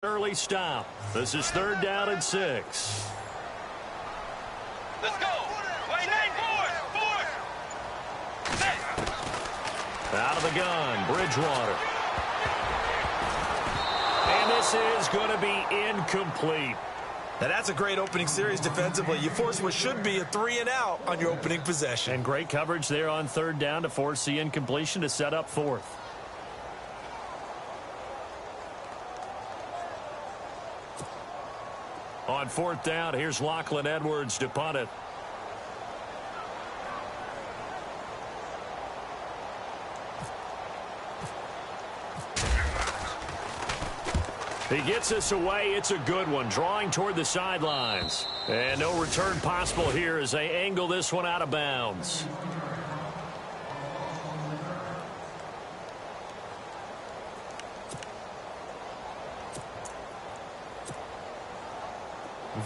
Early stop. This is 3rd down and 6. Let's go. Play 9-4. Out of the gun, Bridgewater. And this is going to be incomplete. Now that's a great opening series defensively. You force what should be a 3-and-out on your opening possession. And great coverage there on 3rd down to force the incompletion to set up 4th. On 4th down, here's Lachlan Edwards to punt it. He gets us away. It's a good one. Drawing toward the sidelines. And no return possible here as they angle this one out of bounds.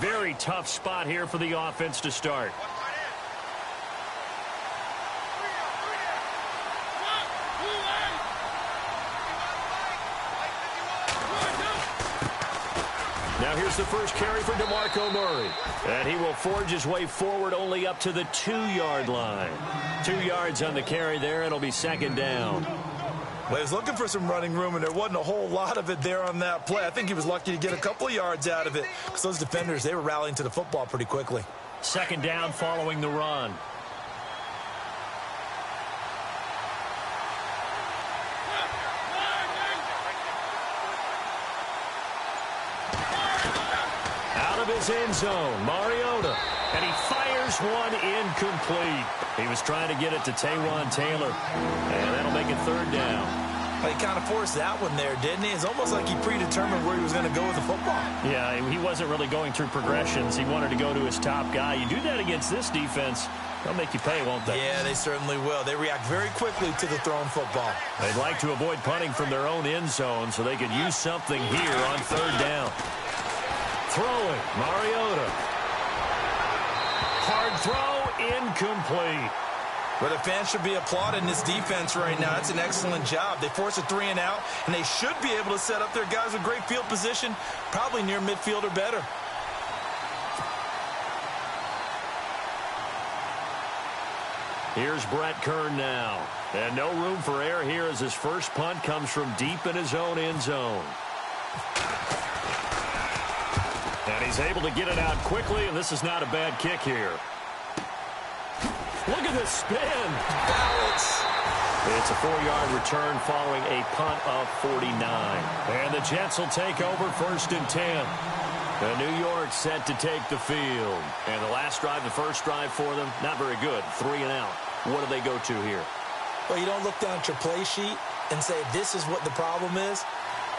Very tough spot here for the offense to start. Now here's the first carry for DeMarco Murray. And he will forge his way forward only up to the 2-yard line. 2 yards on the carry there. It'll be 2nd down. Well, he was looking for some running room, and there wasn't a whole lot of it there on that play. I think he was lucky to get a couple of yards out of it because those defenders, they were rallying to the football pretty quickly. 2nd down following the run. Out of his end zone, Mariota. And he fires one incomplete. He was trying to get it to Taywan Taylor. And that'll make it 3rd down. Well, he kind of forced that one there, didn't he? It's almost like he predetermined where he was going to go with the football. Yeah, he wasn't really going through progressions. He wanted to go to his top guy. You do that against this defense, they'll make you pay, won't they? Yeah, they certainly will. They react very quickly to the thrown football. They'd like to avoid punting from their own end zone so they could use something here on 3rd down. Throwing, Mariota. Hard throw, incomplete. But the fans should be applauding this defense right now. It's an excellent job. They force a 3-and-out, and they should be able to set up their guys with great field position, probably near midfield or better. Here's Brett Kern now. And no room for error here as his first punt comes from deep in his own end zone. And he's able to get it out quickly, and this is not a bad kick here. Look at this spin. Balance. It's a 4-yard return following a punt of 49. And the Jets will take over 1st and 10. The New York set to take the field. And the last drive, the first drive for them, not very good. 3-and-out. What do they go to here? Well, you don't look down at your play sheet and say, this is what the problem is.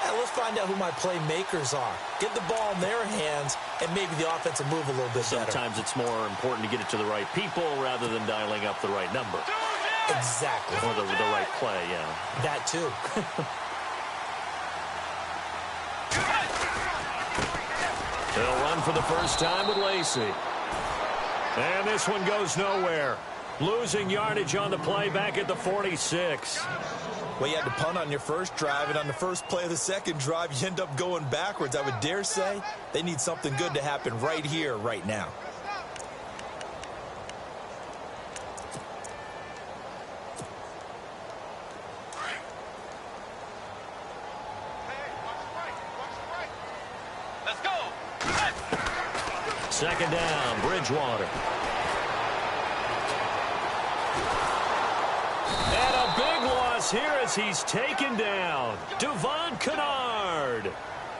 Let's find out who my playmakers are. Get the ball in their hands, and maybe the offense will move a little bit better. Sometimes it's more important to get it to the right people rather than dialing up the right number. Exactly. Or the right play, yeah. That too. They'll run for the first time with Lacy. And this one goes nowhere. Losing yardage on the play back at the 46. Well, you had to punt on your first drive, and on the first play of the second drive, you end up going backwards. I would dare say they need something good to happen right here, right now. Let's go. 2nd down, Bridgewater. And a big loss here as he's taken down. Devon Kennard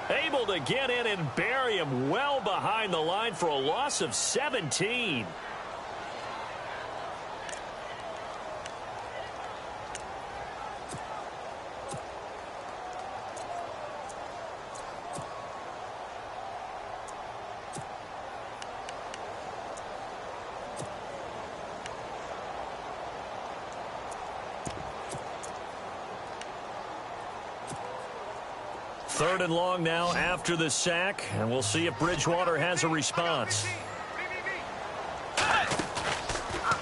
able to get in and bury him well behind the line for a loss of 17. Third and long now after the sack, and we'll see if Bridgewater has a response.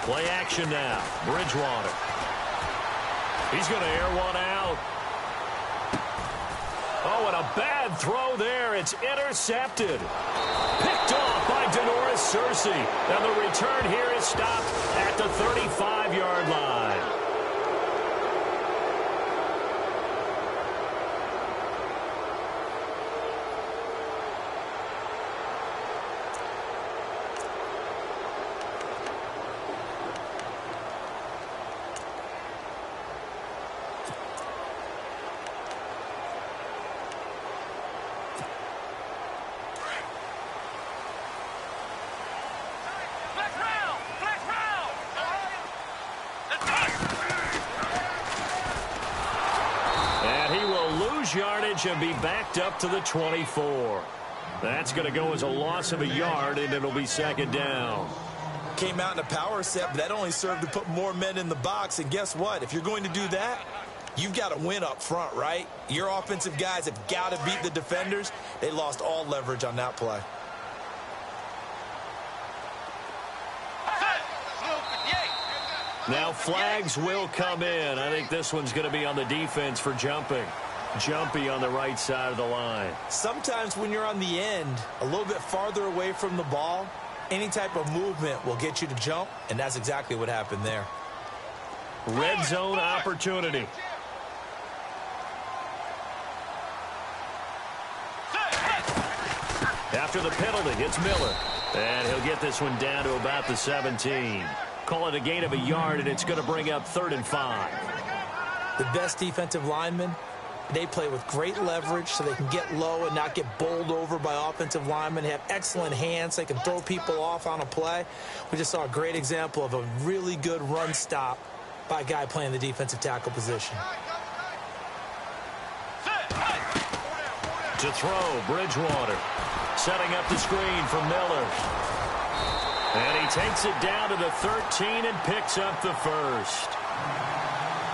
Play action now. Bridgewater. He's going to air one out. Oh, Oh, and a bad throw there. It's intercepted. Picked off by Denoris Searcy. And the return here is stopped at the 35-yard line. Yardage and be backed up to the 24. That's going to go as a loss of a yard, and it'll be second down. Came out in a power set, but that only served to put more men in the box. And guess what? If you're going to do that, you've got to win up front, right? Your offensive guys have got to beat the defenders. They lost all leverage on that play. Now flags will come in. I think this one's going to be on the defense for jumping. Jumpy on the right side of the line. Sometimes when you're on the end, a little bit farther away from the ball, any type of movement will get you to jump, and that's exactly what happened there. Red zone opportunity. After the penalty, it's Miller. And he'll get this one down to about the 17. Call it a gain of a yard, and it's going to bring up 3rd and 5. The best defensive linemen, they play with great leverage so they can get low and not get bowled over by offensive linemen. They have excellent hands. They can throw people off on a play. We just saw a great example of a really good run stop by a guy playing the defensive tackle position. To throw, Bridgewater. Setting up the screen for Miller. And he takes it down to the 13 and picks up the first.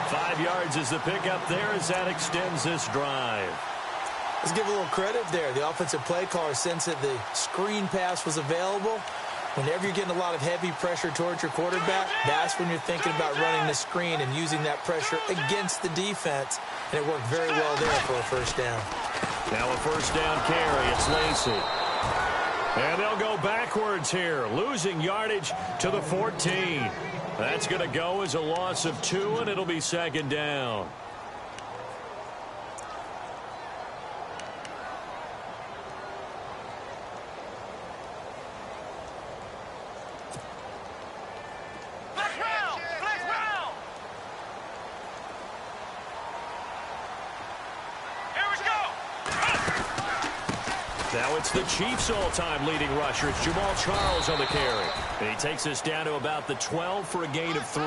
5 yards is the pickup there as that extends this drive. Let's give a little credit there. The offensive play caller sensed that the screen pass was available. Whenever you're getting a lot of heavy pressure towards your quarterback, that's when you're thinking about running the screen and using that pressure against the defense. And it worked very well there for a first down. Now a first down carry. It's Lacy. And they'll go backwards here, losing yardage to the 14. That's going to go as a loss of 2, and it'll be second down. Now it's the Chiefs' all-time leading rusher. It's Jamal Charles on the carry. And he takes us down to about the 12 for a gain of 3.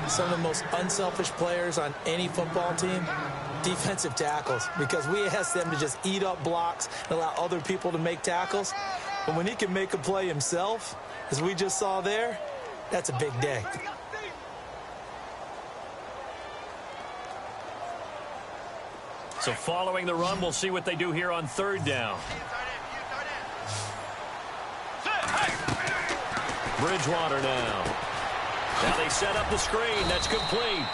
Some of the most unselfish players on any football team, defensive tackles, because we ask them to just eat up blocks and allow other people to make tackles. But when he can make a play himself, as we just saw there, that's a big day. So following the run, we'll see what they do here on 3rd down. Bridgewater now. Now they set up the screen. That's complete.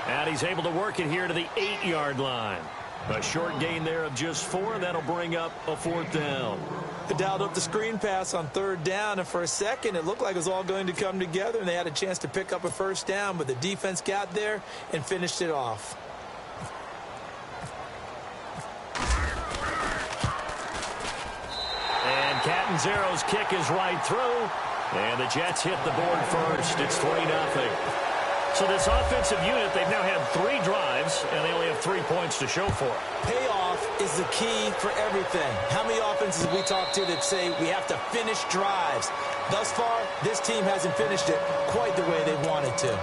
And he's able to work it here to the 8-yard line. A short gain there of just 4, and that'll bring up a 4th down. They dialed up the screen pass on 3rd down, and for a second it looked like it was all going to come together, and they had a chance to pick up a first down, but the defense got there and finished it off. And Catanzaro's kick is right through. And the Jets hit the board first. It's 3-0. So this offensive unit, they've now had 3 drives, and they only have 3 points to show for it. Payoff is the key for everything. How many offenses have we talked to that say we have to finish drives? Thus far, this team hasn't finished it quite the way they wanted to.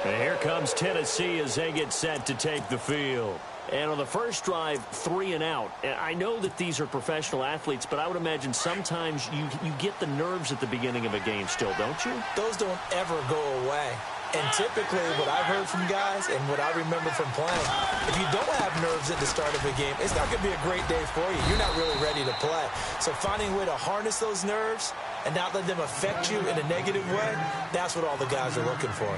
And here comes Tennessee as they get set to take the field. And on the first drive, 3 and out. And I know that these are professional athletes, but I would imagine sometimes you get the nerves at the beginning of a game still, don't you? Those don't ever go away. And typically what I've heard from guys and what I remember from playing, if you don't have nerves at the start of a game, it's not going to be a great day for you. You're not really ready to play. So finding a way to harness those nerves and not let them affect you in a negative way, that's what all the guys are looking for.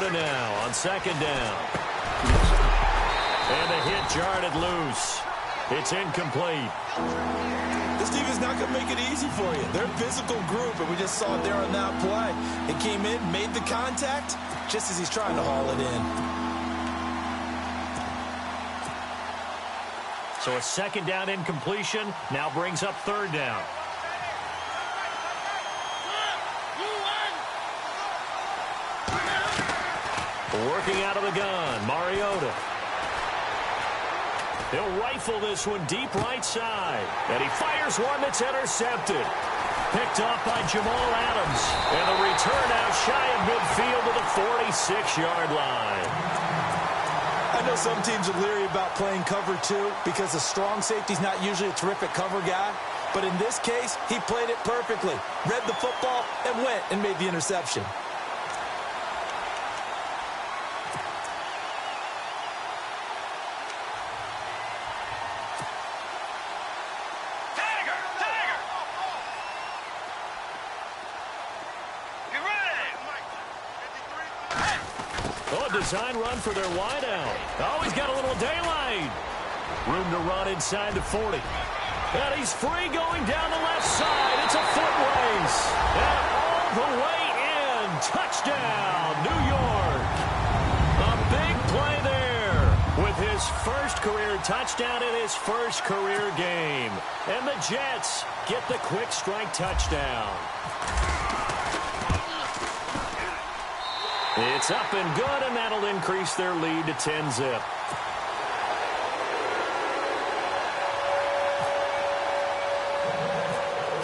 Mariota now on second down. And the hit jarred it loose. It's incomplete. This defense not going to make it easy for you. They're a physical group, and we just saw it there on that play. It came in, made the contact, just as he's trying to haul it in. So a second down incompletion now brings up third down. Working out of the gun, Mariota. He'll rifle this one deep right side. And he fires one that's intercepted. Picked off by Jamal Adams. And the return out shy of midfield to the 46-yard line. I know some teams are leery about playing cover 2 because the strong safety's not usually a terrific cover guy. But in this case, he played it perfectly. Read the football and went and made the interception. Design run for their wideout. Oh, he's got a little daylight. Room to run inside the 40. And he's free going down the left side. It's a foot race. And all the way in. Touchdown, New York. A big play there with his first career touchdown in his first career game. And the Jets get the quick strike touchdown. It's up and good, and that'll increase their lead to 10-zip.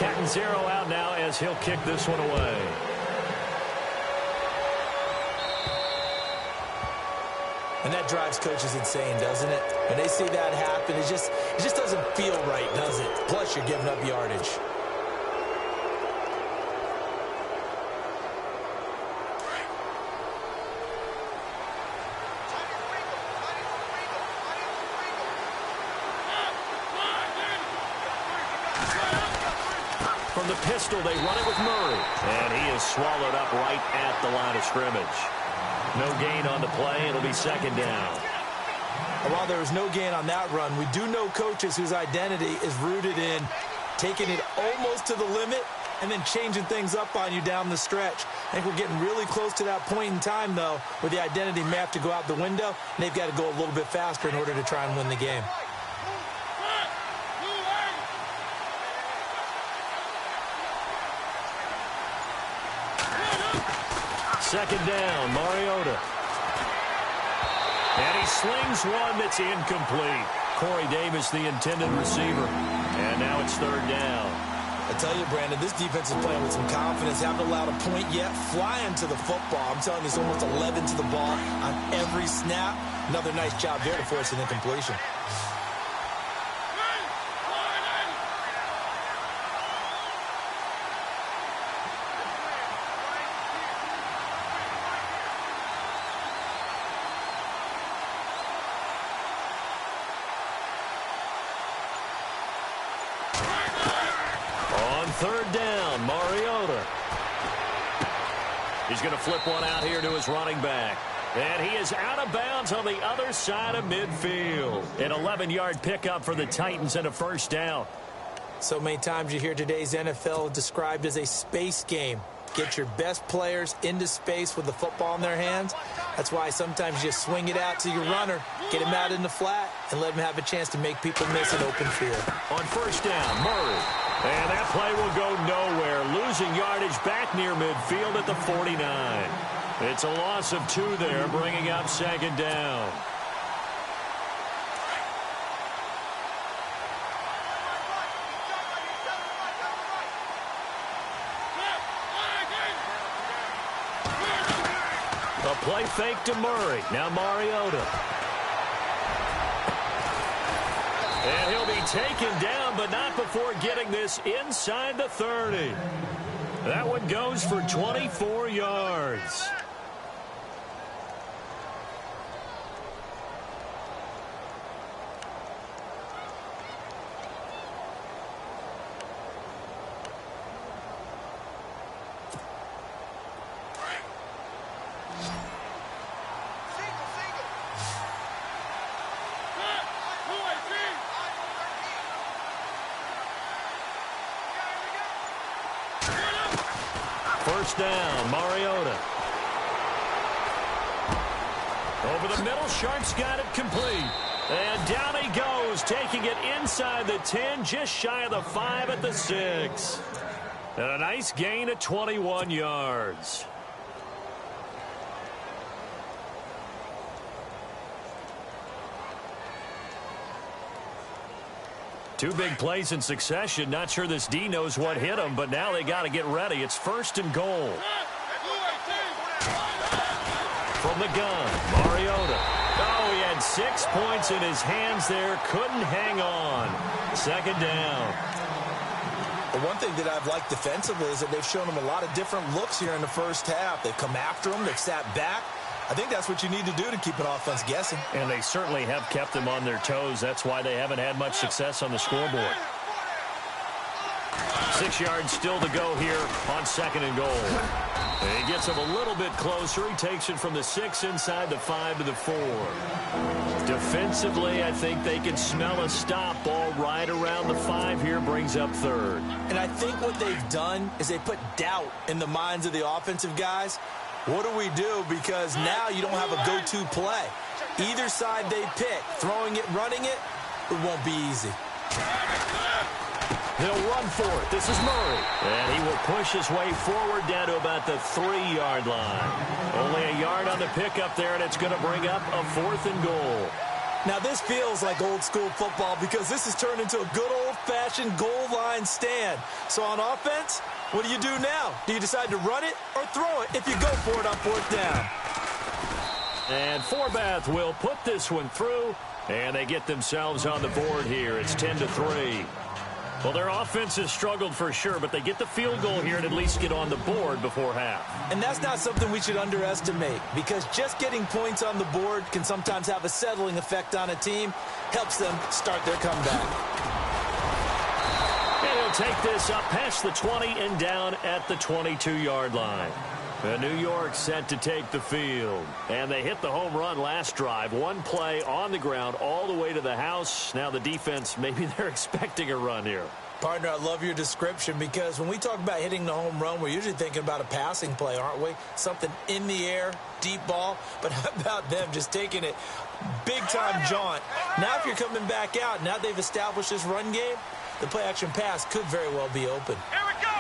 Catanzaro out now as he'll kick this one away. And that drives coaches insane, doesn't it? When they see that happen, it just doesn't feel right, does it? Plus, you're giving up yardage. From the pistol, they run it with Murray. And he is swallowed up right at the line of scrimmage. No gain on the play. It'll be second down. While there was no gain on that run, we do know coaches whose identity is rooted in taking it almost to the limit and then changing things up on you down the stretch. I think we're getting really close to that point in time, though, where the identity may have to go out the window, and they've got to go a little bit faster in order to try and win the game. Second down, Mariota. And he slings one that's incomplete. Corey Davis, the intended receiver. And now it's third down. I tell you, Brandon, this defense is playing with some confidence. Haven't allowed a point yet. Flying to the football. I'm telling you, it's almost 11 to the ball on every snap. Another nice job there to force an incompletion. Third down, Mariota. He's going to flip one out here to his running back. And he is out of bounds on the other side of midfield. An 11-yard pickup for the Titans and a first down. So many times you hear today's NFL described as a space game. Get your best players into space with the football in their hands. That's why sometimes you swing it out to your runner, get him out in the flat, and let him have a chance to make people miss an open field. On first down, Murray. And that play will go nowhere. Losing yardage back near midfield at the 49. It's a loss of 2 there, bringing up second down. A play fake to Murray. Now Mariota. And he'll be taken down, but not before getting this inside the 30. That one goes for 24 yards. First down, Mariota. Over the middle, Sharp's got it complete. And down he goes, taking it inside the 10, just shy of the 5 at the 6. And a nice gain of 21 yards. Two big plays in succession. Not sure this D knows what hit him, but now they got to get ready. It's first and goal. From the gun, Mariota. Oh, he had 6 points in his hands there. Couldn't hang on. Second down. The one thing that I've liked defensively is that they've shown him a lot of different looks here in the first half. They've come after him. They've sat back. I think that's what you need to do to keep an offense guessing. And they certainly have kept them on their toes. That's why they haven't had much success on the scoreboard. 6 yards still to go here on second and goal. And he gets him a little bit closer. He takes it from the 6 inside the 5 to the 4. Defensively, I think they can smell a stop. Ball right around the 5 here, brings up third. And I think what they've done is they put doubt in the minds of the offensive guys. What do we do? Because now you don't have a go-to play. Either side they pick, throwing it, running it, it won't be easy. They'll run for it. This is Murray. And he will push his way forward down to about the 3-yard line. Only a yard on the pickup there, and it's going to bring up a 4th and goal. Now, this feels like old-school football because this has turned into a good old-fashioned goal line stand. So on offense, what do you do now? Do you decide to run it or throw it if you go for it on 4th down? And Forbath will put this one through, and they get themselves on the board here. It's 10-3. Well, their offense has struggled for sure, but they get the field goal here and at least get on the board before half. And that's not something we should underestimate because just getting points on the board can sometimes have a settling effect on a team. Helps them start their comeback. And he'll take this up past the 20 and down at the 22-yard line. And New York set to take the field. And they hit the home run last drive. One play on the ground all the way to the house. Now the defense, maybe they're expecting a run here. Partner, I love your description because when we talk about hitting the home run, we're usually thinking about a passing play, aren't we? Something in the air, deep ball. But how about them just taking it big-time jaunt? Now if you're coming back out, now they've established this run game, the play-action pass could very well be open. Here we go!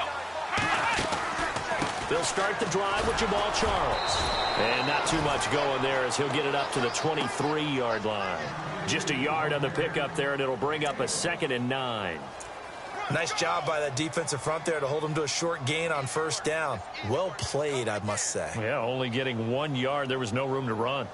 They'll start the drive with Jamal Charles. And not too much going there as he'll get it up to the 23-yard line. Just a yard on the pickup there, and it'll bring up a 2nd and 9. Nice job by that defensive front there to hold him to a short gain on first down. Well played, I must say. Yeah, only getting 1 yard. There was no room to run.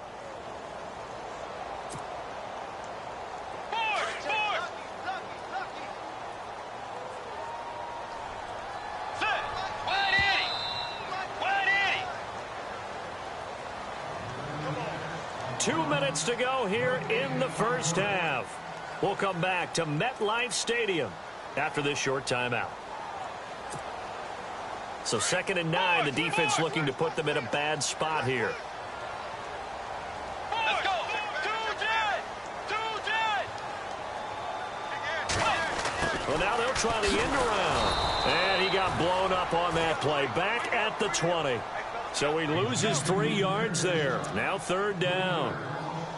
To go here in the first half. We'll come back to MetLife Stadium after this short timeout. So 2nd and 9, the defense looking to put them in a bad spot here. Let's go. Well, now they'll try the end around. And he got blown up on that play. Back at the 20. So he loses 3 yards there. Now 3rd down.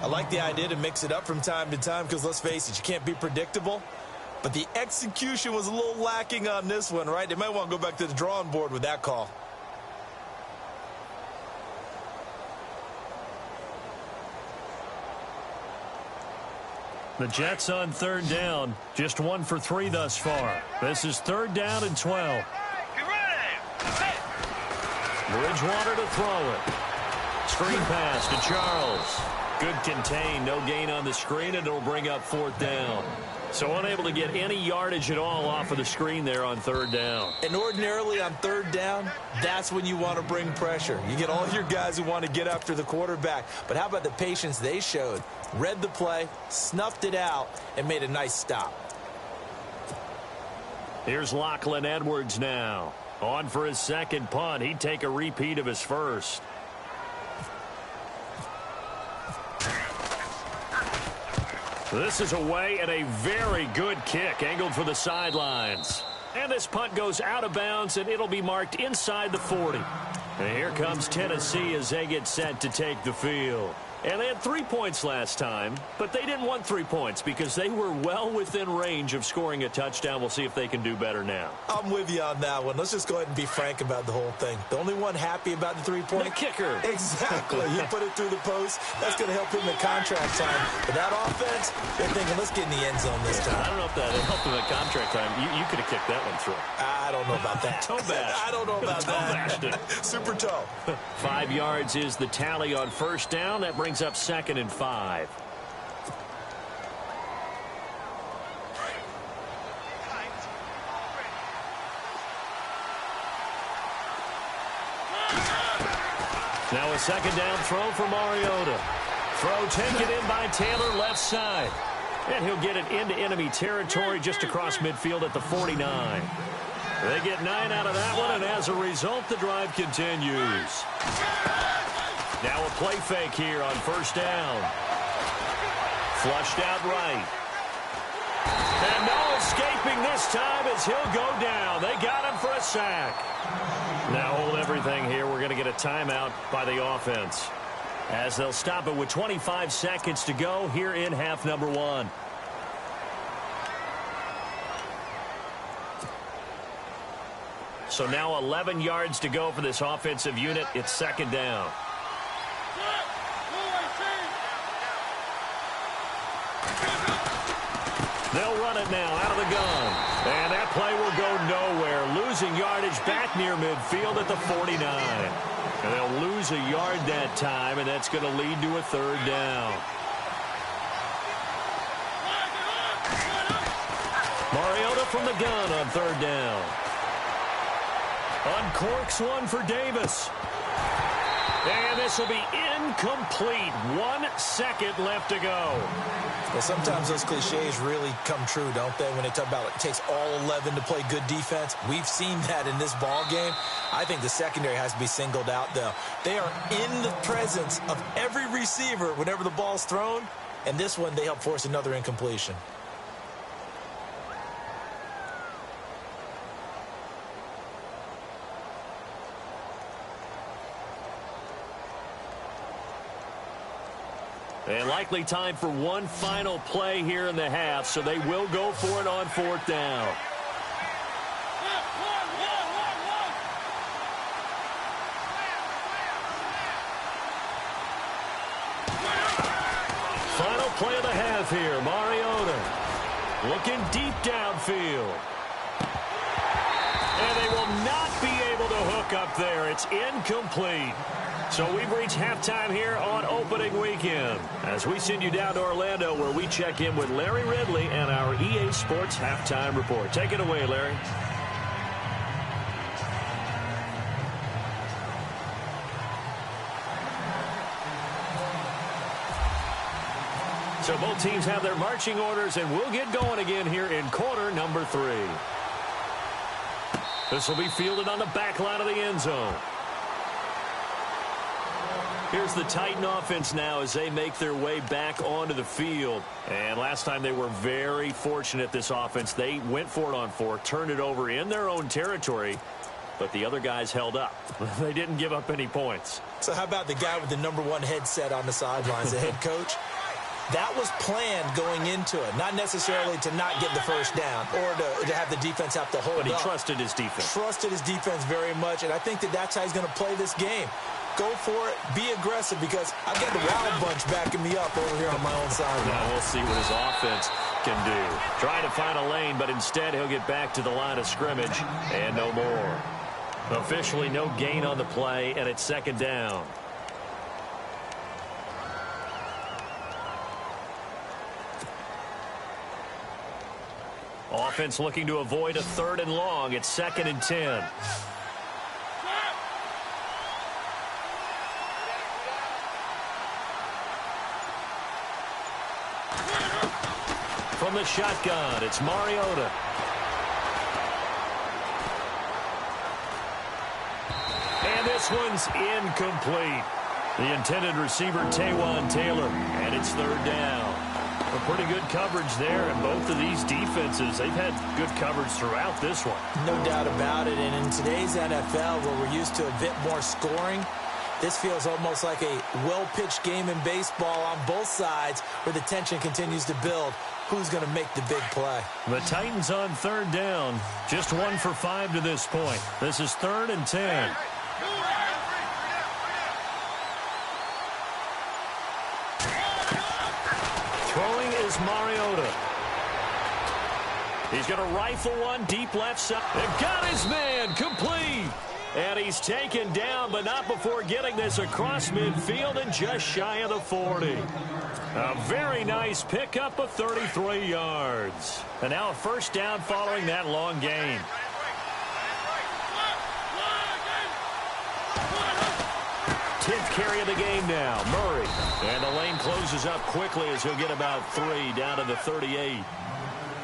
I like the idea to mix it up from time to time because, let's face it, you can't be predictable. But the execution was a little lacking on this one, right? They might want to go back to the drawing board with that call. The Jets on 3rd down. Just 1 for 3 thus far. This is 3rd down and 12. Bridgewater to throw it. Screen pass to Charles. Good contain, no gain on the screen, and it'll bring up 4th down. So unable to get any yardage at all off of the screen there on 3rd down. And ordinarily on 3rd down, that's when you want to bring pressure. You get all your guys who want to get after the quarterback. But how about the patience they showed? Read the play, snuffed it out, and made a nice stop. Here's Lachlan Edwards now. On for his 2nd punt. He'd take a repeat of his first. This is away and a very good kick angled for the sidelines. And this punt goes out of bounds, and it'll be marked inside the 40. And here comes Tennessee as they get set to take the field. And they had 3 points last time, but they didn't want 3 points because they were well within range of scoring a touchdown. We'll see if they can do better now. I'm with you on that one. Let's just go ahead and be frank about the whole thing. The only one happy about the three-point? The kicker. Exactly. You put it through the post. That's going to help him in contract time. But that offense, they're thinking, let's get in the end zone this time. I don't know if that helped him at contract time. You could have kicked that one through. I don't know about that. Toe bash. I don't know about that. Toe Super toe. 5 yards is the tally on first down. That brings up 2nd and 5. Now a 2nd down throw for Mariota. Throw taken in by Taylor left side. And he'll get it into enemy territory just across midfield at the 49. They get 9 out of that one, and as a result, the drive continues. Now a play fake here on first down. Flushed out right. And no escaping this time as he'll go down. They got him for a sack. Now hold everything here. We're going to get a timeout by the offense, as they'll stop it with 25 seconds to go here in half number 1. So now 11 yards to go for this offensive unit. It's 2nd down. They'll run it now out of the gun. And that play will go nowhere. Losing yardage back near midfield at the 49. And they'll lose a yard that time, and that's going to lead to a 3rd down. Mariota from the gun on 3rd down. Uncorks one for Davis. And this will be incomplete. 1 second left to go. Well, sometimes those cliches really come true, don't they, when they talk about it takes all 11 to play good defense. We've seen that in this ball game. I think the secondary has to be singled out, though. They are in the presence of every receiver whenever the ball's thrown, and this one they help force another incompletion. And likely time for one final play here in the half, so they will go for it on 4th down. Final play of the half here. Mariota looking deep downfield. And they will not be able to hook up there. It's incomplete. So we've reached halftime here on opening weekend, as we send you down to Orlando, where we check in with Larry Ridley and our EA Sports Halftime Report. Take it away, Larry. So both teams have their marching orders, and we'll get going again here in quarter number 3. This will be fielded on the back line of the end zone. Here's the Titan offense now as they make their way back onto the field. And last time they were very fortunate, this offense. They went for it on 4, turned it over in their own territory, but the other guys held up. They didn't give up any points. So how about the guy with the #1 headset on the sidelines, the head coach? That was planned going into it, not necessarily to not get the first down or to have the defense have to hold up. But he trusted his defense. Trusted his defense very much, and I think that's how he's going to play this game. Go for it. Be aggressive, because I've got the Wild Bunch backing me up over here on my own side. Now we'll see what his offense can do. Trying to find a lane, but instead he'll get back to the line of scrimmage and no more. Officially no gain on the play, and it's 2nd down. Offense looking to avoid a 3rd and long. It's 2nd and 10. From the shotgun, it's Mariota. And this one's incomplete. The intended receiver, Taywan Taylor, and it's 3rd down. A pretty good coverage there, and both of these defenses, they've had good coverage throughout this one. No doubt about it, and in today's NFL, where we're used to a bit more scoring, this feels almost like a well-pitched game in baseball on both sides where the tension continues to build. Who's going to make the big play? The Titans on third down. Just 1 for 5 to this point. This is 3rd and 10. Throwing is Mariota. He's going to rifle one deep left side. And got his man complete. And he's taken down, but not before getting this across midfield and just shy of the 40. A very nice pickup of 33 yards. And now a first down following that long gain. Tenth carry of the game now, Murray. And the lane closes up quickly as he'll get about 3 down to the 38.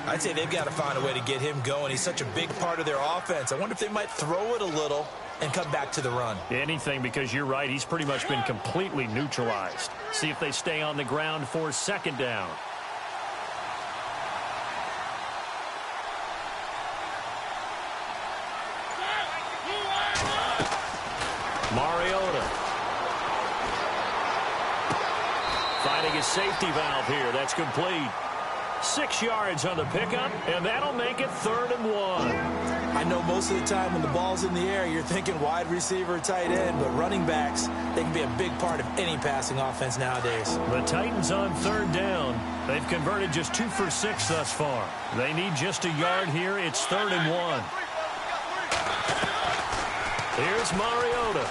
I'd say they've got to find a way to get him going. He's such a big part of their offense. I wonder if they might throw it a little and come back to the run. Anything, because you're right. He's pretty much been completely neutralized. See if they stay on the ground for second down. Mariota. Finding his safety valve here. That's complete. 6 yards on the pickup, and that'll make it 3rd and 1. I know most of the time when the ball's in the air, you're thinking wide receiver, tight end, but running backs, they can be a big part of any passing offense nowadays. The Titans on third down. They've converted just 2 for 6 thus far. They need just a yard here. It's 3rd and 1. Here's Mariota.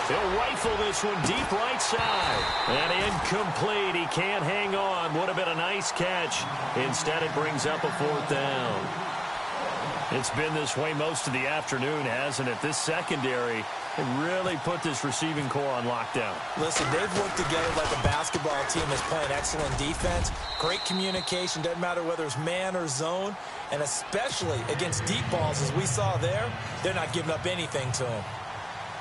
He'll rifle this one deep right side. And incomplete. He can't hang on. Would have been a nice catch. Instead, it brings up a 4th down. It's been this way most of the afternoon, hasn't it? This secondary really put this receiving core on lockdown. Listen, they've worked together like a basketball team that's playing excellent defense. Great communication. Doesn't matter whether it's man or zone. And especially against deep balls, as we saw there, they're not giving up anything to them.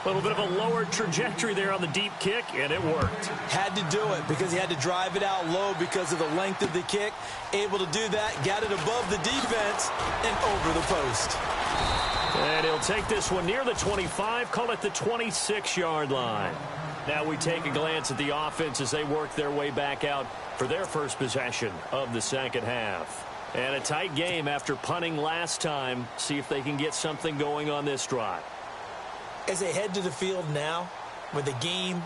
A little bit of a lower trajectory there on the deep kick, and it worked. Had to do it because he had to drive it out low because of the length of the kick. Able to do that, got it above the defense, and over the post. And he'll take this one near the 25, call it the 26-yard line. Now we take a glance at the offense as they work their way back out for their first possession of the second half. And a tight game after punting last time. See if they can get something going on this drive. As they head to the field now, with the game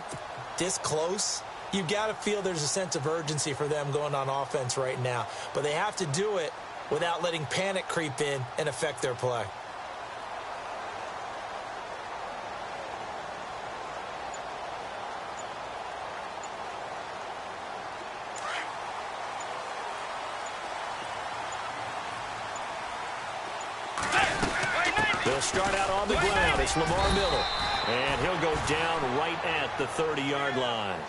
this close, you've got to feel there's a sense of urgency for them going on offense right now. But they have to do it without letting panic creep in and affect their play. They'll start out on the ground. It's Lamar Miller. And he'll go down right at the 30-yard line.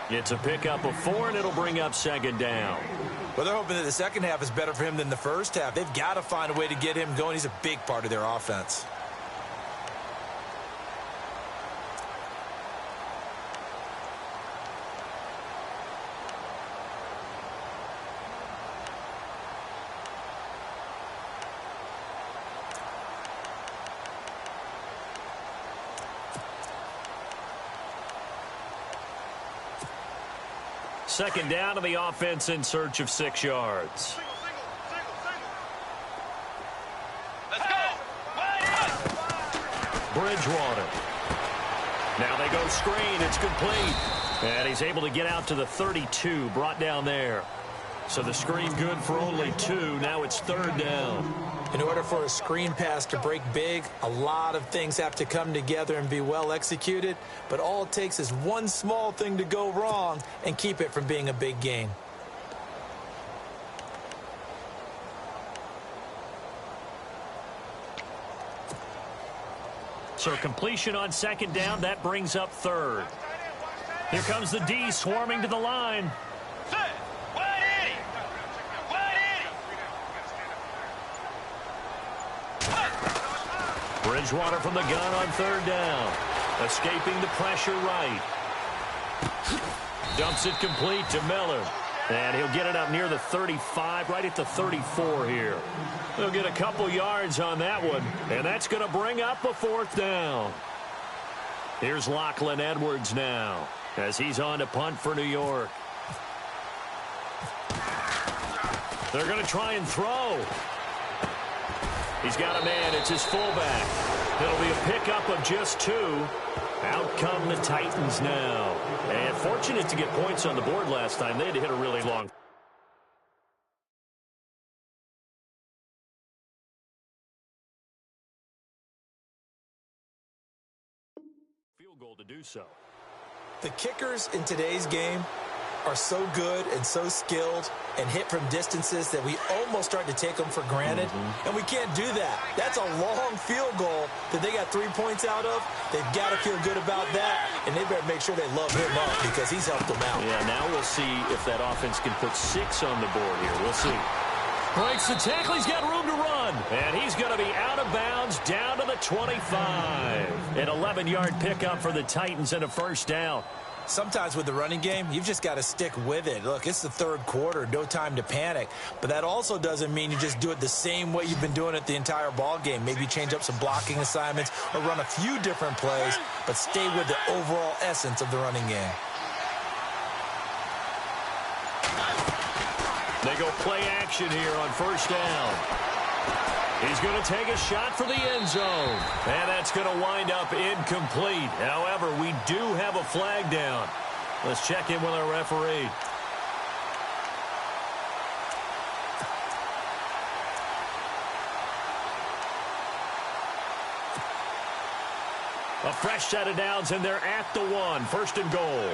It's a pickup of 4, and it'll bring up second down. Well, they're hoping that the second half is better for him than the first half. They've got to find a way to get him going. He's a big part of their offense. Second down to the offense in search of 6 yards. Let's go. Bridgewater. Now they go screen. It's complete. And he's able to get out to the 32, brought down there. So the screen good for only 2. Now it's 3rd down. In order for a screen pass to break big, a lot of things have to come together and be well executed. But all it takes is one small thing to go wrong and keep it from being a big gain. So completion on second down, that brings up 3rd. Here comes the D swarming to the line. Bridgewater from the gun on 3rd down. Escaping the pressure right. Dumps it complete to Miller. And he'll get it up near the 35, right at the 34 here. He'll get a couple yards on that one, and that's going to bring up a fourth down. Here's Lachlan Edwards now as he's on to punt for New York. They're going to try and throw. He's got a man. It's his fullback. It'll be a pickup of just 2. Out come the Titans now. And fortunate to get points on the board last time. They had to hit a really long field goal to do so. The kickers in today's game are so good and so skilled and hit from distances that we almost start to take them for granted. And we can't do that. That's a long field goal that they got 3 points out of. They've got to feel good about that, and they better make sure they love him up because he's helped them out. Yeah, now we'll see if that offense can put 6 on the board here. We'll see. Breaks the tackle. He's got room to run. And he's going to be out of bounds down to the 25. An 11-yard pickup for the Titans and a first down. Sometimes with the running game, you've just got to stick with it. Look, it's the third quarter, no time to panic. But that also doesn't mean you just do it the same way you've been doing it the entire ball game. Maybe change up some blocking assignments or run a few different plays, but stay with the overall essence of the running game. They go play action here on first down. He's going to take a shot for the end zone. And that's going to wind up incomplete. However, we do have a flag down. Let's check in with our referee. A fresh set of downs, and they're at the 1. First and goal.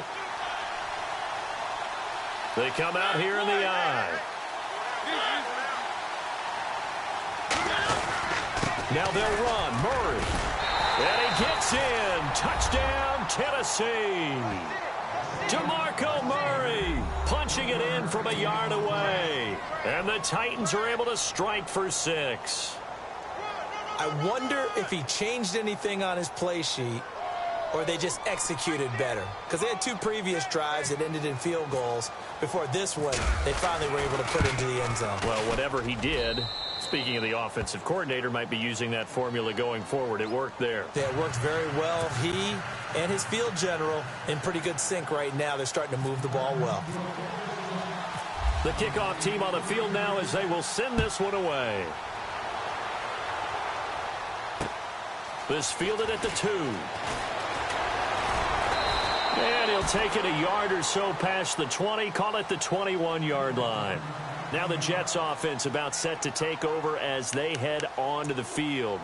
They come out here in the eye. Now they'll run. Murray. And he gets in. Touchdown, Tennessee. DeMarco Murray punching it in from a yard away. And the Titans are able to strike for 6. I wonder if he changed anything on his play sheet or they just executed better. Because they had 2 previous drives that ended in field goals. Before this one, they finally were able to put into the end zone. Well, whatever he did, speaking of the offensive coordinator, might be using that formula going forward. It worked there. Yeah, it worked very well. He and his field general in pretty good sync right now. They're starting to move the ball well. The kickoff team on the field now as they will send this one away. This fielded at the 2. And he'll take it a yard or so past the 20, call it the 21-yard line. Now the Jets offense about set to take over as they head onto the field.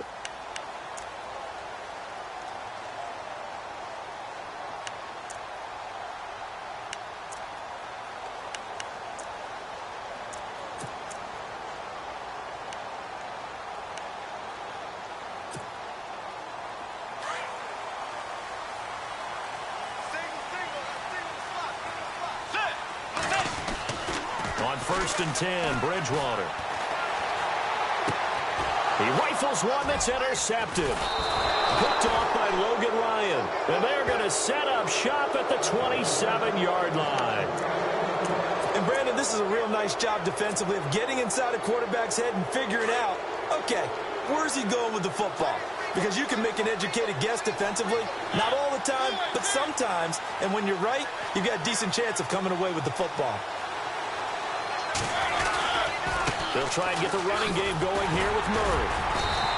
First and 10, Bridgewater. He rifles one that's intercepted. Picked off by Logan Ryan. And they're going to set up shop at the 27-yard line. And, Brandon, this is a real nice job defensively of getting inside a quarterback's head and figuring out, okay, where's he going with the football? Because you can make an educated guess defensively. Not all the time, but sometimes. And when you're right, you've got a decent chance of coming away with the football. They'll try and get the running game going here with Murray.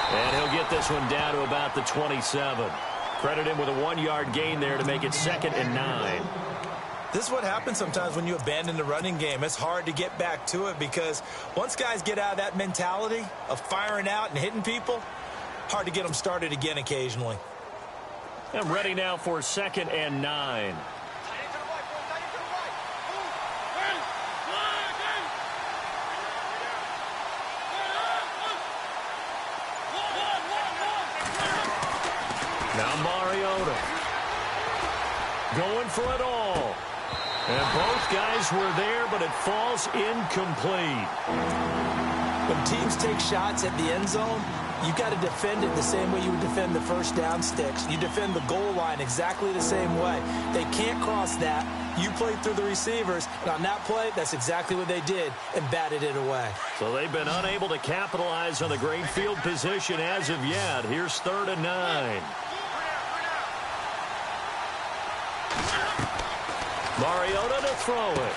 And he'll get this one down to about the 27. Credit him with a 1-yard gain there to make it 2nd and 9. This is what happens sometimes when you abandon the running game. It's hard to get back to it because once guys get out of that mentality of firing out and hitting people, hard to get them started again occasionally. I'm ready now for 2nd and 9. Now Mariota going for it all. And both guys were there, but it falls incomplete. When teams take shots at the end zone, You got to defend it the same way you would defend the first down sticks. You defend the goal line exactly the same way. They can't cross that. You played through the receivers, and on that play, that's exactly what they did and batted it away. So they've been unable to capitalize on the great field position as of yet. Here's 3rd and 9. Mariota to throw it.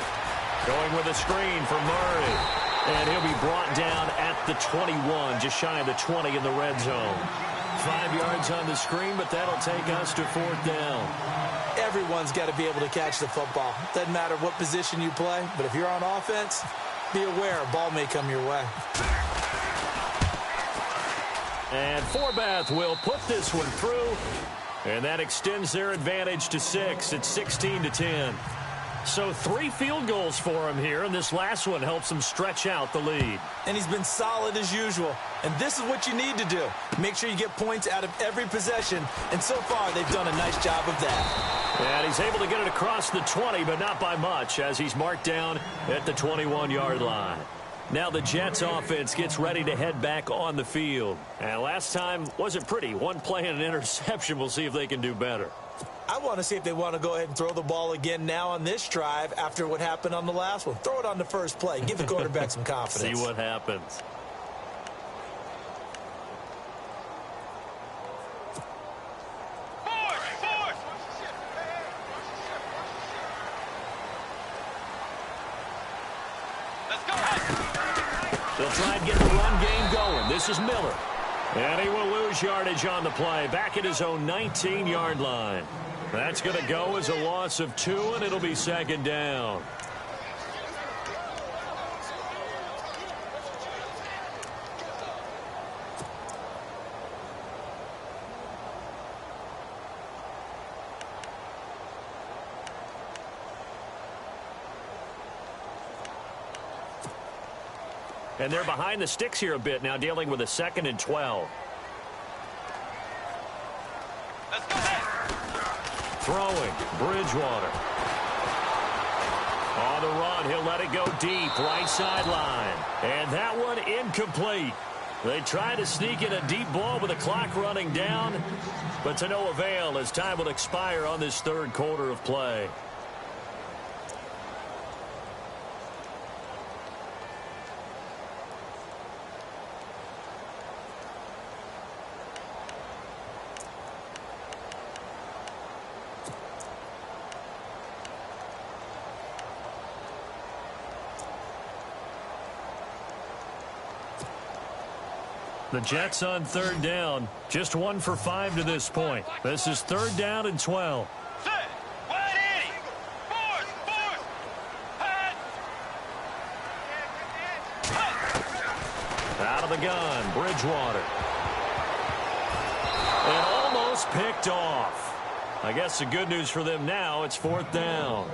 Going with a screen for Murray. And he'll be brought down at the 21, just shy of the 20 in the red zone. 5 yards on the screen, but that'll take us to 4th down. Everyone's got to be able to catch the football. Doesn't matter what position you play, but if you're on offense, be aware a ball may come your way. And Forbath will put this one through, and that extends their advantage to 6. It's 16-10. So 3 field goals for him here, and this last one helps him stretch out the lead. And he's been solid as usual. And this is what you need to do. Make sure you get points out of every possession. And so far, they've done a nice job of that. And he's able to get it across the 20, but not by much, as he's marked down at the 21-yard line. Now the Jets offense gets ready to head back on the field. And last time wasn't pretty. One play and an interception. We'll see if they can do better. I want to see if they want to go ahead and throw the ball again now on this drive after what happened on the last one. Throw it on the first play. Give the quarterback some confidence. See what happens. Let's go. They'll try and get the run game going. This is Miller. And he will lose yardage on the play. Back at his own 19-yard line. That's going to go as a loss of 2, and it'll be 2nd down. And they're behind the sticks here a bit now, dealing with a 2nd and 12. Let's go. Throwing, Bridgewater. On the run, he'll let it go deep, right sideline. And that one incomplete. They try to sneak in a deep ball with the clock running down, but to no avail as time will expire on this 3rd quarter of play. The Jets on 3rd down. Just 1 for 5 to this point. This is 3rd down and 12. Set. Wide 80. Force. Hut. Out of the gun, Bridgewater. And almost picked off. I guess the good news for them now, it's 4th down.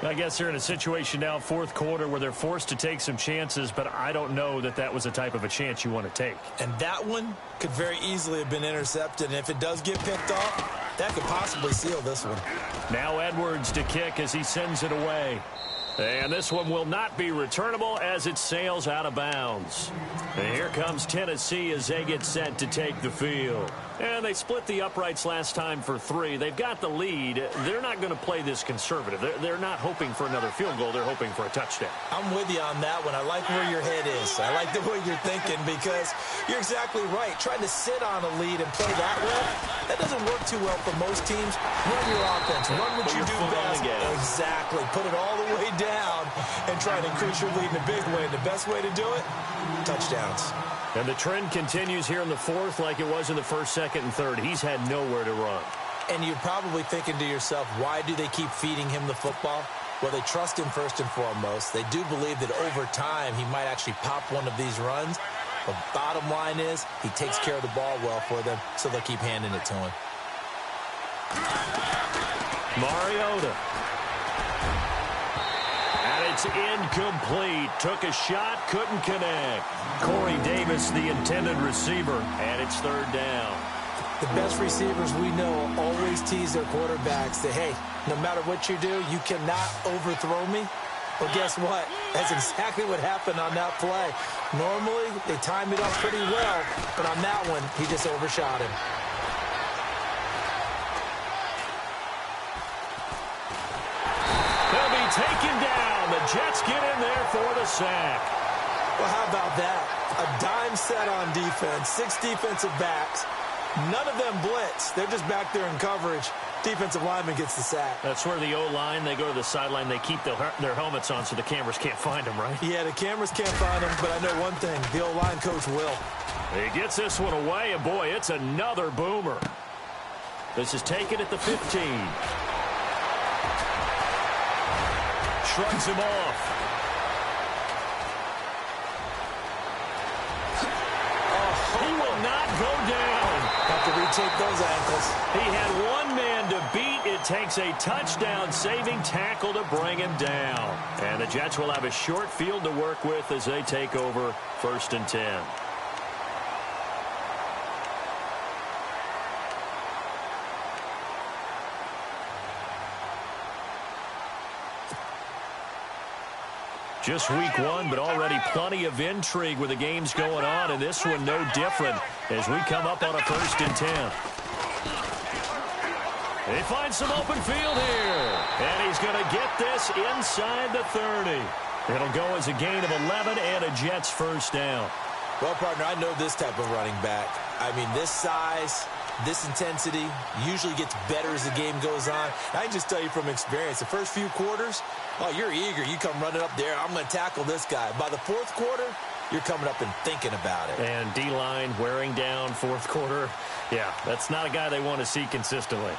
I guess they're in a situation now, 4th quarter, where they're forced to take some chances, but I don't know that that was the type of a chance you want to take. And that one could very easily have been intercepted. And if it does get picked off, that could possibly seal this one. Now Edwards to kick as he sends it away. And this one will not be returnable as it sails out of bounds. And here comes Tennessee as they get set to take the field. And they split the uprights last time for 3. They've got the lead. They're not going to play this conservative. They're not hoping for another field goal. They're hoping for a touchdown. I'm with you on that one. I like where your head is. I like the way you're thinking because you're exactly right. Trying to sit on a lead and play that way, that doesn't work too well for most teams. Run your offense. Run what you do best. Exactly. Put it all the way down and try to increase your lead in a big way. And the best way to do it, touchdowns. And the trend continues here in the 4th like it was in the 1st, 2nd, and 3rd. He's had nowhere to run. And you're probably thinking to yourself, why do they keep feeding him the football? Well, they trust him first and foremost. They do believe that over time he might actually pop one of these runs. The bottom line is he takes care of the ball well for them, so they'll keep handing it to him. Mariota. And it's incomplete. Took a shot, couldn't connect. Corey Davis, the intended receiver, and it's 3rd down. The best receivers we know always tease their quarterbacks that, hey, no matter what you do, you cannot overthrow me Well, guess what? That's exactly what happened on that play. Normally, they time it up pretty well, but on that one, he just overshot him. They'll be taken down. The Jets get in there for the sack. Well, how about that? A dime set on defense, 6 defensive backs. None of them blitz. They're just back there in coverage. Defensive lineman gets the sack. That's where the O-line, they go to the sideline, they keep their helmets on so the cameras can't find them, right? Yeah, the cameras can't find them, but I know one thing. The O-line coach will. He gets this one away, and boy, it's another boomer. This is taken at the 15. Shrugs him off. He will not go down. Have to retake those ankles. He had one man to beat. It takes a touchdown-saving tackle to bring him down. And the Jets will have a short field to work with as they take over 1st and 10. Just week 1, but already plenty of intrigue with the games going on, and this one no different as we come up on a 1st and 10. They find some open field here, and he's going to get this inside the 30. It'll go as a gain of 11 and a Jets first down. Well, partner, I know this type of running back. I mean, this size, this intensity usually gets better as the game goes on. I can just tell you from experience, the first few quarters, oh, you're eager. You come running up there. I'm going to tackle this guy. By the 4th quarter, you're coming up and thinking about it. And D-line wearing down 4th quarter. Yeah, that's not a guy they want to see consistently.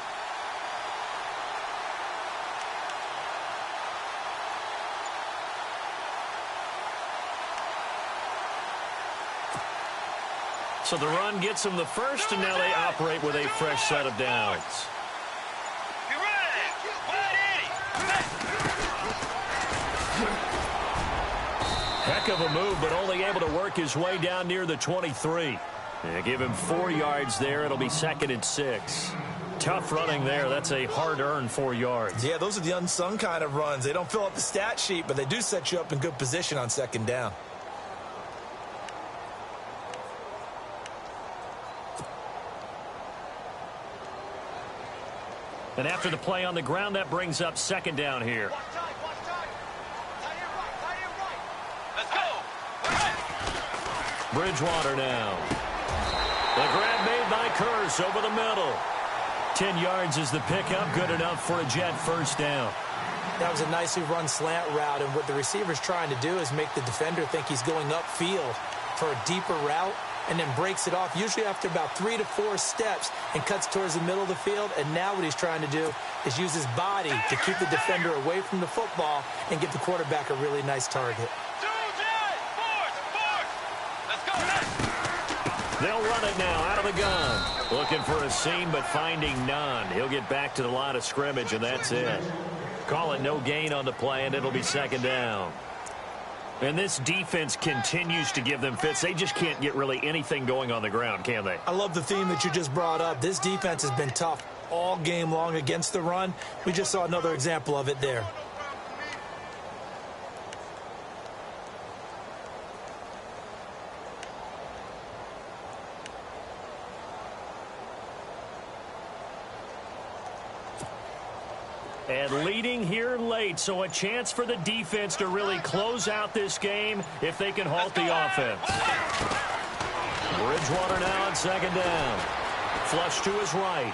So the run gets them the first, and now they operate with a fresh set of downs. You're running. Wide 80. Heck of a move, but only able to work his way down near the 23. And give him 4 yards there. It'll be 2nd and 6. Tough running there. That's a hard-earned 4 yards. Yeah, those are the unsung kind of runs. They don't fill up the stat sheet, but they do set you up in good position on 2nd down. And after the play on the ground, that brings up 2nd down here. Watch time. Tight end right. Let's go. Bridgewater now. The grab made by Kearse over the middle. 10 yards is the pickup. Good enough for a Jet first down. That was a nicely run slant route, and what the receiver's trying to do is make the defender think he's going upfield for a deeper route, and then breaks it off, usually after about 3 to 4 steps, and cuts towards the middle of the field. And now what he's trying to do is use his body to keep the defender away from the football and give the quarterback a really nice target. Let's go. They'll run it now out of the gun. Looking for a seam, but finding none. He'll get back to the line of scrimmage, and that's it. Call it no gain on the play, and it'll be 2nd down. And this defense continues to give them fits. They just can't get really anything going on the ground, can they? I love the theme that you just brought up. This defense has been tough all game long against the run. We just saw another example of it there. And leading here late, so a chance for the defense to really close out this game if they can halt the offense. Bridgewater now on 2nd down. Flush to his right.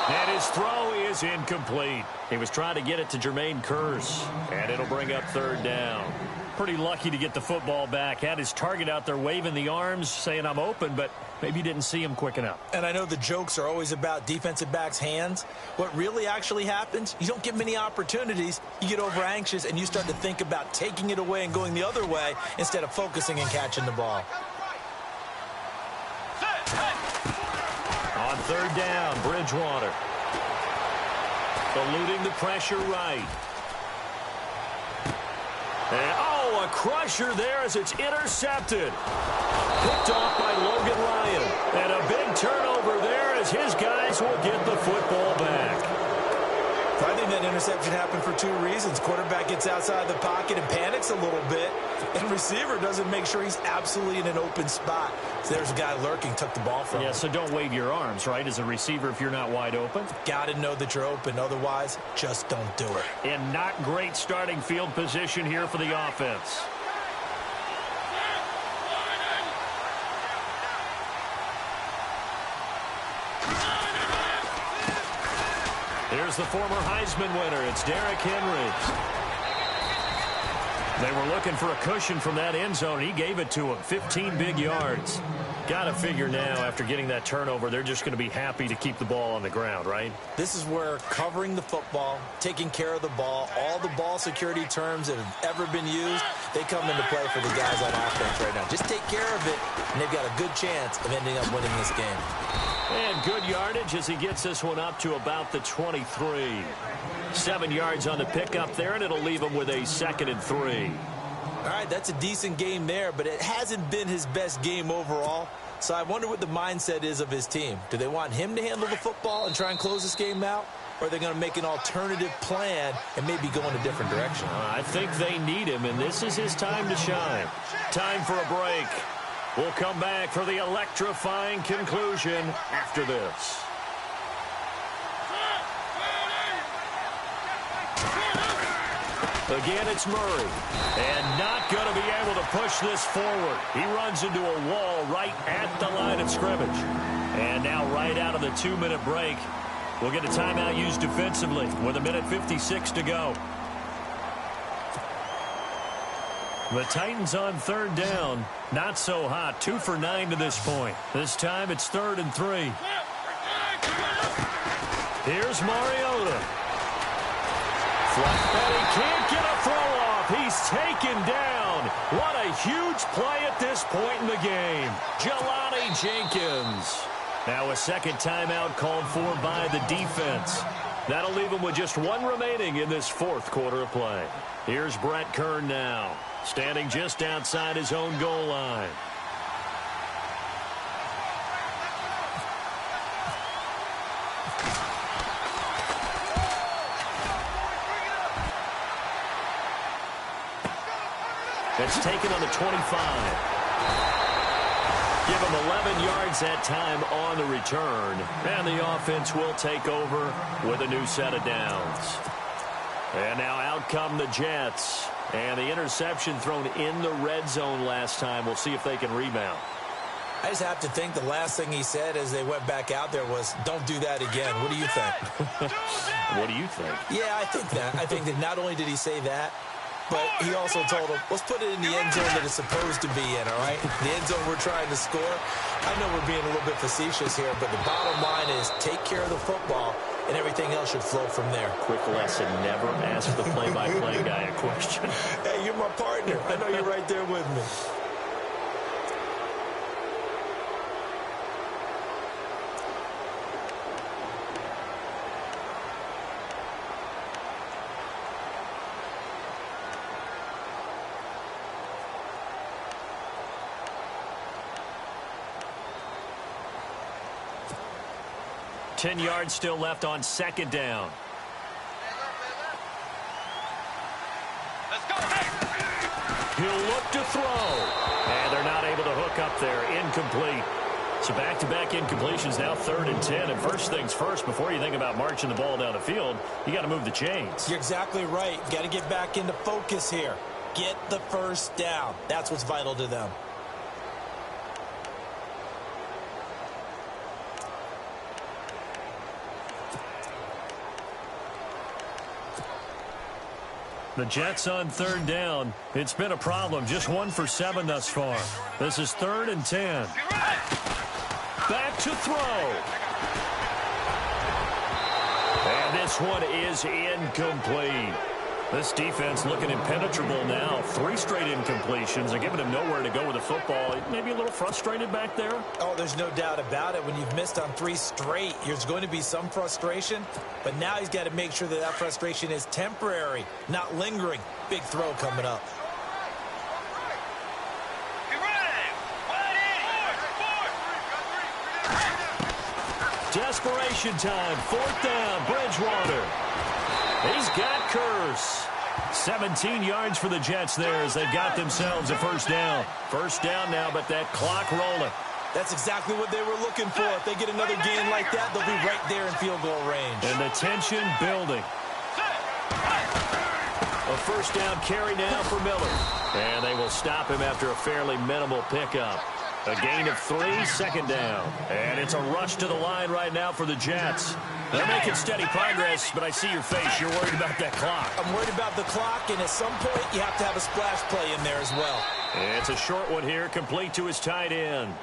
And his throw is incomplete. He was trying to get it to Jermaine Kearse, and it'll bring up 3rd down. Pretty lucky to get the football back. Had his target out there waving the arms, saying I'm open, but maybe didn't see him quick enough. And I know the jokes are always about defensive backs' hands. What really actually happens, you don't get many opportunities. You get over anxious, and you start to think about taking it away and going the other way instead of focusing and catching the ball. On 3rd down, Bridgewater. Eluding the pressure right. And, a crusher there as it's intercepted. Picked off by Logan Ryan. And a big turnover there as his guys will get the football back. I think that interception happened for two reasons. Quarterback gets outside the pocket and panics a little bit, and receiver doesn't make sure he's absolutely in an open spot. So there's a guy lurking, took the ball from him. Yeah, so don't wave your arms, right, as a receiver if you're not wide open. Got to know that you're open. Otherwise, just don't do it. And not great starting field position here for the offense. Here's the former Heisman winner. It's Derrick Henry. They were looking for a cushion from that end zone. He gave it to him. 15 big yards. Got to figure now, after getting that turnover, they're just going to be happy to keep the ball on the ground, right? This is where covering the football, taking care of the ball, all the ball security terms that have ever been used, they come into play for the guys on offense right now. Just take care of it, and they've got a good chance of ending up winning this game. And good yardage as he gets this one up to about the 23. 7 yards on the pickup there, and it'll leave him with a 2nd and 3. All right, that's a decent game there, but it hasn't been his best game overall. So I wonder what the mindset is of his team. Do they want him to handle the football and try and close this game out? Or are they going to make an alternative plan and maybe go in a different direction? I think they need him, and this is his time to shine. Time for a break. We'll come back for the electrifying conclusion after this. Again, it's Murray. And not going to be able to push this forward. He runs into a wall right at the line of scrimmage. And now right out of the 2-minute break, we'll get a timeout used defensively with 1:56 to go. The Titans on 3rd down. Not so hot. 2 for 9 to this point. This time it's 3rd and 3. Here's Mariota. And he can't get a throw off. He's taken down. What a huge play at this point in the game. Jelani Jenkins. Now a second timeout called for by the defense. That'll leave him with just 1 remaining in this 4th quarter of play. Here's Brett Kern now, standing just outside his own goal line. It's taken on the 25. Give him 11 yards that time on the return. And the offense will take over with a new set of downs. And now out come the Jets. And the interception thrown in the red zone last time. We'll see if they can rebound. I just have to think the last thing he said as they went back out there was, don't do that again. What do you think? What do you think? Yeah, I think that. I think that not only did he say that, but he also told him, let's put it in the end zone that it's supposed to be in, all right? The end zone we're trying to score. I know we're being a little bit facetious here, but the bottom line is take care of the football, and everything else should flow from there. Quick lesson, never ask the play-by-play guy a question. Hey, you're my partner. I know you're right there with me. Ten yards still left on 2nd down. Let's go. He'll look to throw. And they're not able to hook up there. Incomplete. So back-to-back incompletions, now 3rd and 10. And first things first, before you think about marching the ball down the field, you got to move the chains. You're exactly right. Got to get back into focus here. Get the first down. That's what's vital to them. The Jets on 3rd down. It's been a problem. Just 1 for 7 thus far. This is 3rd and 10. Back to throw. And this one is incomplete. This defense looking impenetrable now. 3 straight incompletions are giving him nowhere to go with the football. Maybe a little frustrated back there. Oh, there's no doubt about it. When you've missed on 3 straight, there's going to be some frustration. But now he's got to make sure that that frustration is temporary, not lingering. Big throw coming up. Desperation time. 4th down. Bridgewater. He's got Kearse. 17 yards for the Jets there as they've got themselves a first down. First down now, but that clock rolling. That's exactly what they were looking for. If they get another gain like that, they'll be right there in field goal range. And the tension building. A first down carry now for Miller. And they will stop him after a fairly minimal pickup. A gain of 3, second down. And it's a rush to the line right now for the Jets. They're making steady progress, but I see your face. You're worried about that clock. I'm worried about the clock, and at some point, you have to have a splash play in there as well. It's a short one here, complete to his tight end.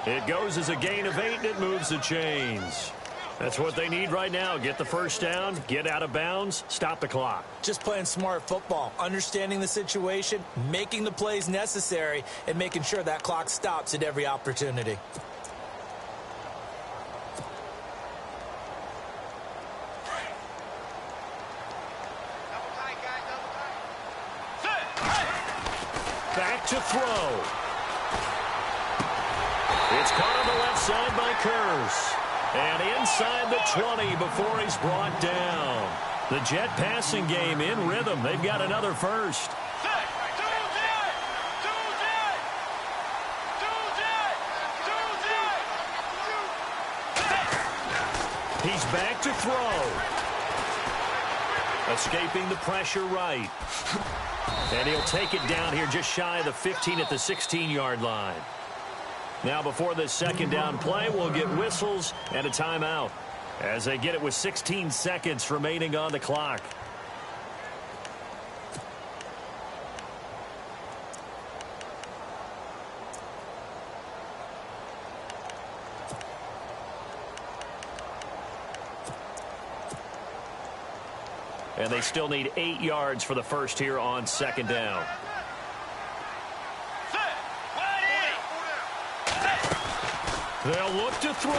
It goes as a gain of 8, and it moves the chains. That's what they need right now. Get the first down, get out of bounds, stop the clock. Just playing smart football, understanding the situation, making the plays necessary, and making sure that clock stops at every opportunity. Back to throw. It's caught on the left side by Kearse. And inside the 20 before he's brought down. The Jet passing game in rhythm. They've got another first. He's back to throw. Escaping the pressure right. And he'll take it down here just shy of the 15 at the 16-yard line. Now before this second down play, we'll get whistles and a timeout as they get it with 16 seconds remaining on the clock. And they still need 8 yards for the first here on second down. They'll look to throw.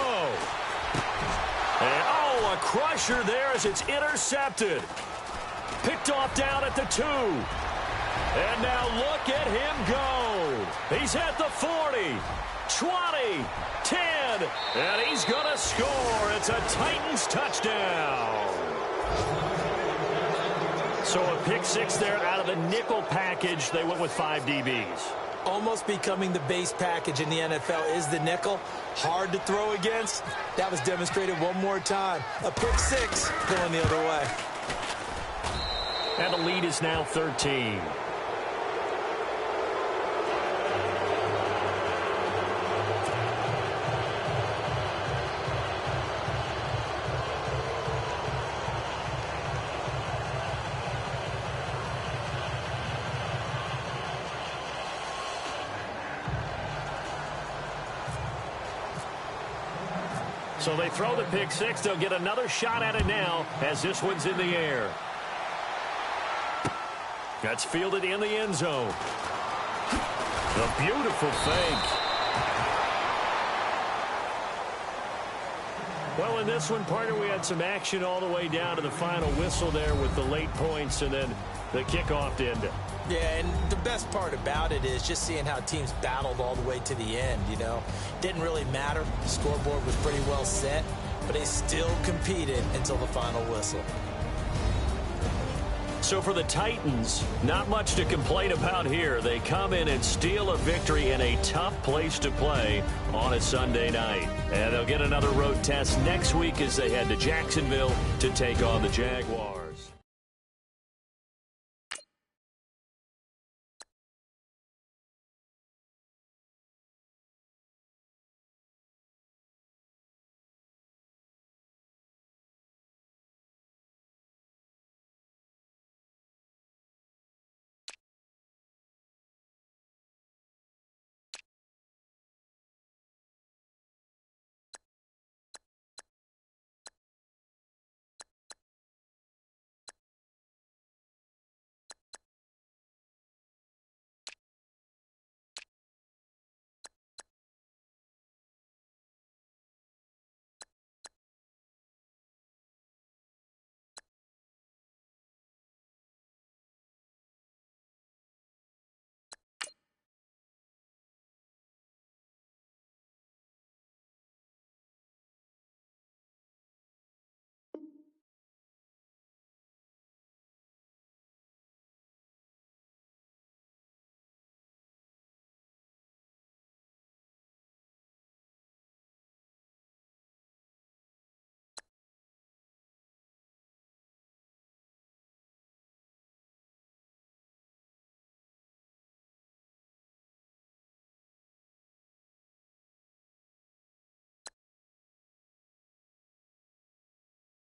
And, oh, a crusher there as it's intercepted. Picked off down at the 2. And now look at him go. He's at the 40, 20, 10, and he's going to score. It's a Titans touchdown. So a pick 6 there out of the nickel package. They went with 5 DBs. Almost becoming the base package in the NFL is the nickel. Hard to throw against. That was demonstrated one more time. A pick 6 going the other way. And the lead is now 13. So they throw the pick 6. They'll get another shot at it now as this one's in the air. That's fielded in the end zone. A beautiful fake. Well, in this one, partner, we had some action all the way down to the final whistle there with the late points and then the kickoff to end it. Yeah, and the best part about it is just seeing how teams battled all the way to the end, you know. Didn't really matter. The scoreboard was pretty well set, but they still competed until the final whistle. So for the Titans, not much to complain about here. They come in and steal a victory in a tough place to play on a Sunday night. And they'll get another road test next week as they head to Jacksonville to take on the Jaguars.